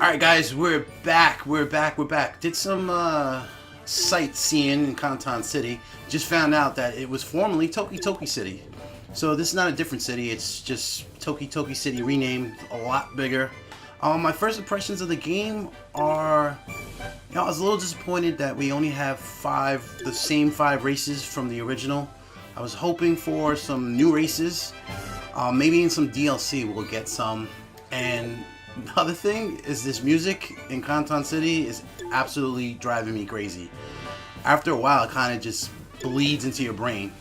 Alright guys, we're back. Did some sightseeing in Kanton City. Just found out that it was formerly Toki Toki City. So this is not a different city, it's just Toki Toki City renamed a lot bigger. My first impressions of the game are, I was a little disappointed that we only have the same five races from the original. I was hoping for some new races. Maybe in some DLC we'll get some. And the other thing is this music in Kanton City is absolutely driving me crazy. After a while, it kind of just bleeds into your brain.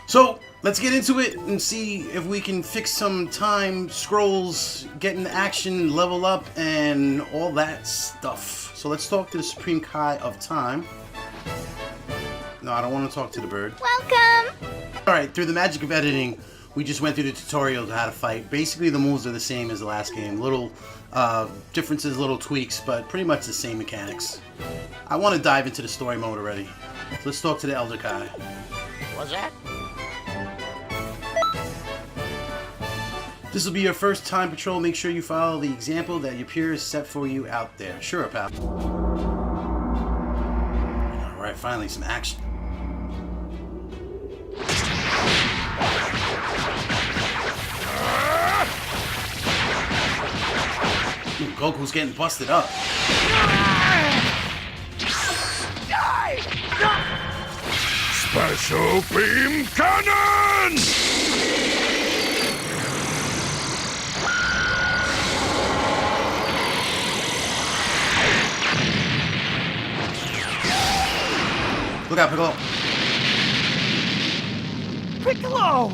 So, let's get into it and see if we can fix some time scrolls, get into action, level up, and all that stuff. So let's talk to the Supreme Kai of Time. No, I don't want to talk to the bird. Welcome! Alright, through the magic of editing, we just went through the tutorial to how to fight. Basically, the moves are the same as the last game. Little differences, little tweaks, but pretty much the same mechanics. I want to dive into the story mode already. So let's talk to the Elder Kai. What's that? This will be your first time patrol. Make sure you follow the example that your peers set for you out there. Sure, pal. Alright, finally some action. Ooh, Goku's getting busted up. Special Beam Cannon! Look out, Piccolo. Piccolo!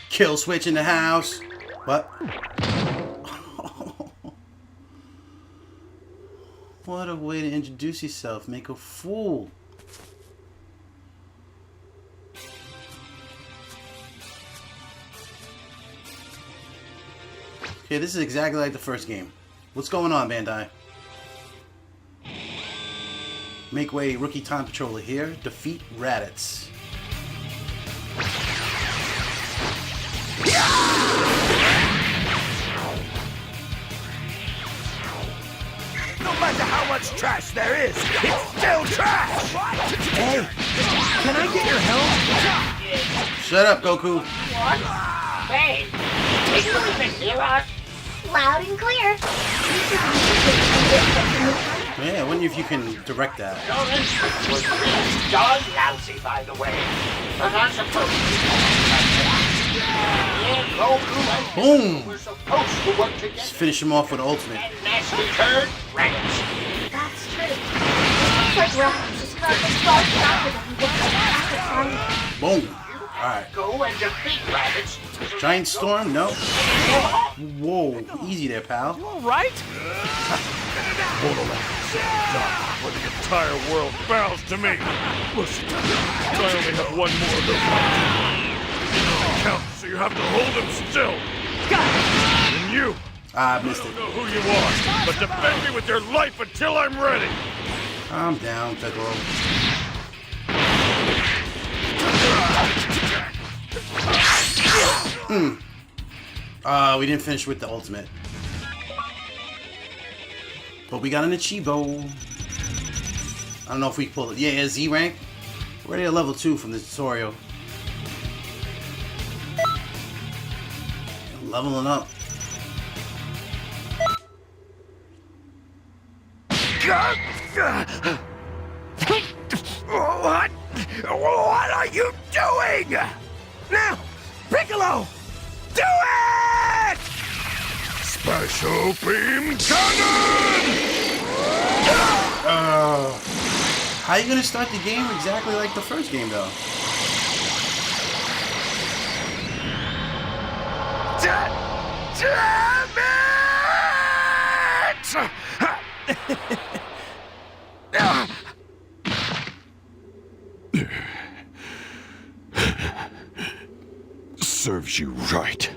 K1ll Switch in the house. What? What a way to introduce yourself. Make a fool. Okay, this is exactly like the first game. What's going on, Bandai? Make way, Rookie Time Patroller here. Defeat Raditz. No matter how much trash there is, it's still trash! Hey, can I get your help? Shut up, Goku. What? Hey, take a look at Zero. Loud and clear. Yeah, I wonder if you can direct that. Your entrance was really darn lousy, by the way. But I suppose Goku and Boom! we're supposed to work together. Just finish him off with the ultimate. And nasty turd, Krakens. That's true. Looks like Raditz is currently far faster than he was after trying. Boom! Alright. Go and defeat Raditz. Giant Storm? No. Whoa, easy there, pal. You alright? Where the entire world bows to me. Listen, I only have one more of those mountains. Count, so you have to hold him still. Got it! And you, Ah, I missed I it. don't know who you are, but defend me with your life until I'm ready. Calm down, Piccolo. We didn't finish with the ultimate. But we got an Amiibo. I don't know if we pulled it. Yeah, Z rank. We're already at level 2 from the tutorial. Leveling up. What are you doing? Now, Piccolo, do it! Special Beam Cannon! How you gonna start the game exactly like the first game, though? Damn it! Serves you right.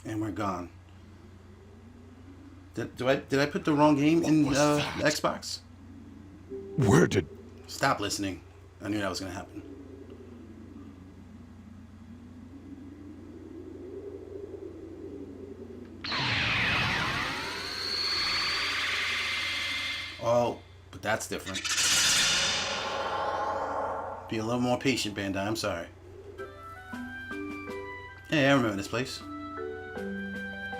And we're gone. Did I put the wrong game in the Xbox? Where did... Stop listening. I knew that was going to happen. Oh, but that's different. Be a little more patient, Bandai. I'm sorry. Hey, I remember this place.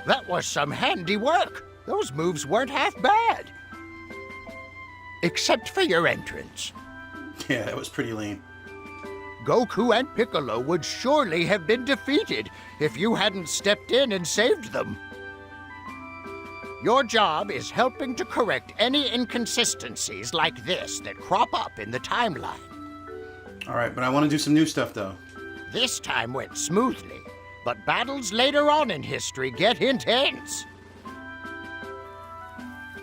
That was some handy work. Those moves weren't half bad. Except for your entrance. Yeah, that was pretty lame. Goku and Piccolo would surely have been defeated if you hadn't stepped in and saved them. Your job is helping to correct any inconsistencies like this that crop up in the timeline. Alright, but I want to do some new stuff, though. This time went smoothly, but battles later on in history get intense.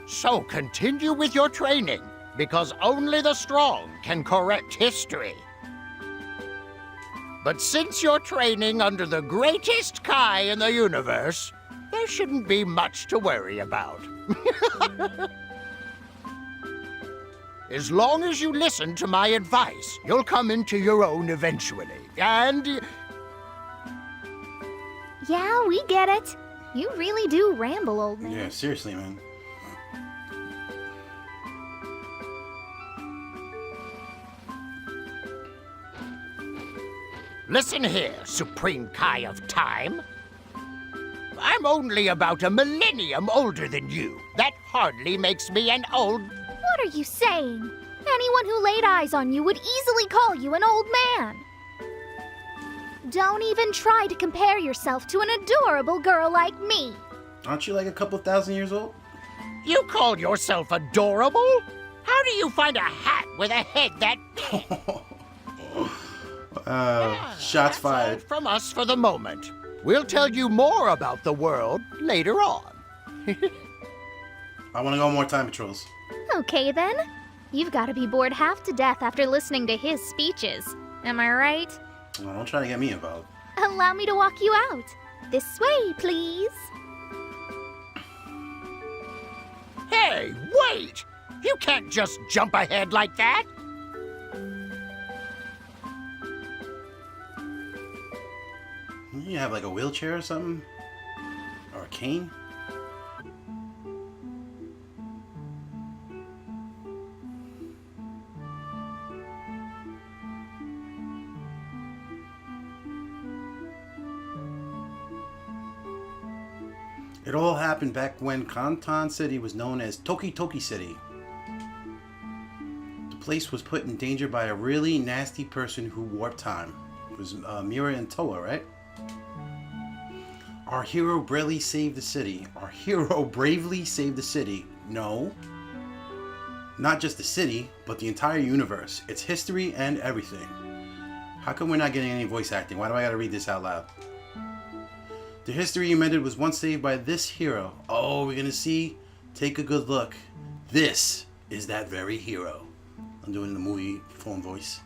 So continue with your training, because only the strong can correct history. But since you're training under the greatest Kai in the universe, there shouldn't be much to worry about. As long as you listen to my advice, you'll come into your own eventually. And... Yeah, we get it. You really do ramble, old man. Yeah, seriously, man. listen here, Supreme Kai of Time. I'm only about a millennium older than you. That hardly makes me an old... What are you saying? Anyone who laid eyes on you would easily call you an old man. Don't even try to compare yourself to an adorable girl like me. Aren't you like a couple thousand years old? You call yourself adorable? How do you find a hat with a head that big? Shots That's all fired. from us for the moment. We'll tell you more about the world later on. I want to go more time patrols. Okay then. You've got to be bored half to death after listening to his speeches. Am I right? Well, don't try to get me involved. Allow me to walk you out. This way, please. Hey, wait! You can't just jump ahead like that! You have like a wheelchair or something? Or a cane? It all happened back when Kanton City was known as Toki Toki City. The place was put in danger by a really nasty person who warped time. It was Mira and Toa, right? Our hero bravely saved the city. Our hero bravely saved the city. No. Not just the city, but the entire universe. Its history and everything. How come we're not getting any voice acting? Why do I gotta read this out loud? The history you mended was once saved by this hero. Oh, we're gonna see? Take a good look. This is that very hero. I'm doing the movie phone voice.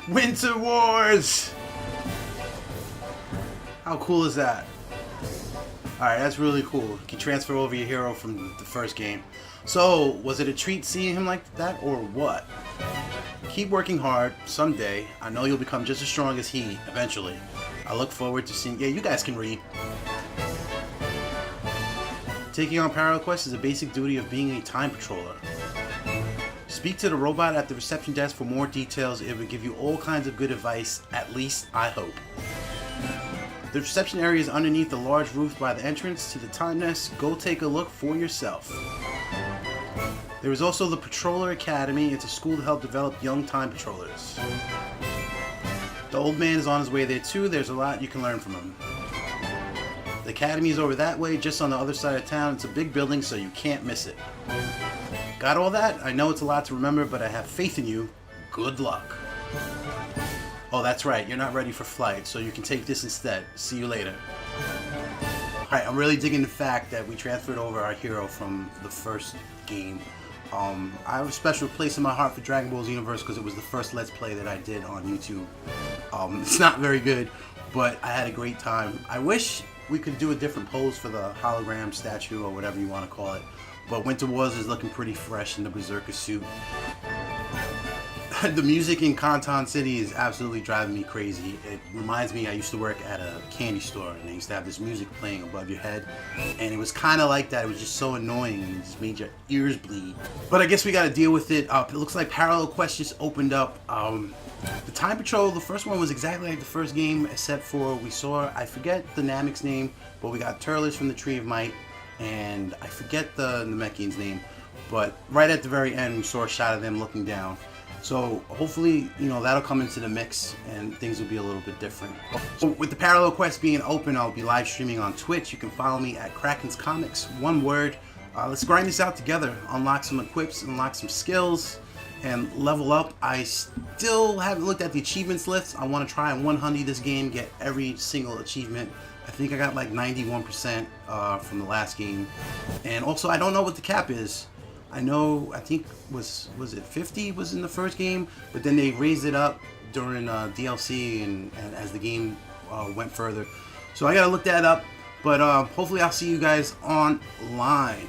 Winter Wars! How cool is that? Alright, that's really cool. You can transfer over your hero from the first game. So, was it a treat seeing him like that, or what? Keep working hard. Someday, I know you'll become just as strong as he, eventually. I look forward to seeing... Yeah, you guys can read. Taking on parallel quests is a basic duty of being a time patroller. Speak to the robot at the reception desk for more details. It will give you all kinds of good advice, at least I hope. The reception area is underneath the large roof by the entrance to the time nest. Go take a look for yourself. There is also the Patroller Academy. It's a school to help develop young time patrollers. The old man is on his way there too. There's a lot you can learn from him. The academy is over that way, just on the other side of town. It's a big building, so you can't miss it. Got all that? I know it's a lot to remember, but I have faith in you. Good luck. Oh, that's right. You're not ready for flight, so you can take this instead. See you later. Alright, I'm really digging the fact that we transferred over our hero from the first game. I have a special place in my heart for DragonBall Xenoverse because it was the first Let's Play that I did on YouTube. It's not very good, but I had a great time. I wish we could do a different pose for the hologram statue or whatever you want to call it. But Winter Wars is looking pretty fresh in the Berserker suit. The music in Kanton City is absolutely driving me crazy. It reminds me, I used to work at a candy store and they used to have this music playing above your head. And it was kind of like that. It was just so annoying and it just made your ears bleed. But I guess we got to deal with it. It looks like Parallel Quest just opened up. The Time Patrol, the first one was exactly like the first game, except for we saw, I forget the Namek's name, but we got Turles from the Tree of Might, and I forget the Namekian's name. But right at the very end, we saw a shot of them looking down. So hopefully, you know, that'll come into the mix and things will be a little bit different. So with the Parallel Quest being open, I'll be live streaming on Twitch. You can follow me at Krakens Comics, one word. Let's grind this out together, unlock some equips, unlock some skills, and level up. I still haven't looked at the achievements list. I want to try and 100 this game, get every single achievement. I think I got like 91% from the last game. And also, I don't know what the cap is. I know, I think, was it 50 was in the first game, but then they raised it up during DLC and as the game went further. So I gotta look that up, but hopefully I'll see you guys online.